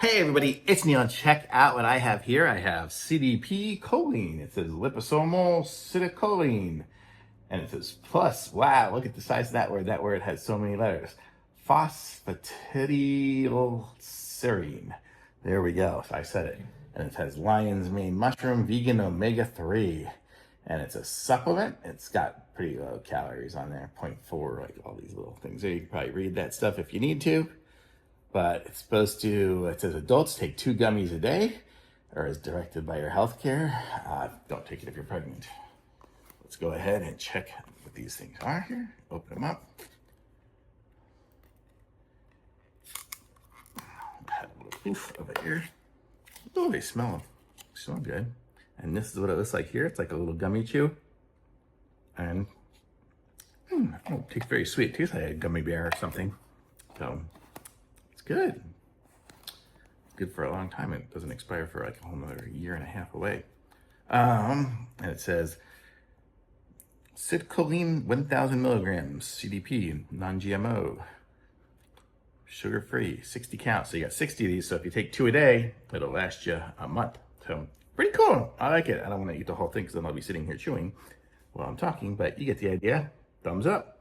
Hey everybody, it's Neon. Check out what I have here. I have CDP Choline. It says liposomal Citicoline. And it says plus. Wow, look at the size of that word. That word has so many letters. Phosphatidylserine. There we go. So I said it. And it says lion's mane mushroom, vegan omega-3. And it's a supplement. It's got pretty low calories on there, 0.4, like all these little things there. You can probably read that stuff if you need to. But it's supposed to, it says adults take 2 gummies a day, or as directed by your healthcare. Don't take it if you're pregnant. Let's go ahead and check what these things are here. Open them up. Have a little poof over here. Oh, they smell good. And this is what it looks like here. It's like a little gummy chew. And it tastes very sweet. It tastes like a gummy bear or something. So it's good. It's good for a long time. It doesn't expire for like a whole another year and a half away. And it says Citicoline 1000 milligrams, CDP, non-GMO, sugar-free, 60 counts. So you got 60 of these. So if you take 2 a day, it'll last you a month. So pretty cool. I like it. I don't want to eat the whole thing because then I'll be sitting here chewing while I'm talking, but you get the idea. Thumbs up.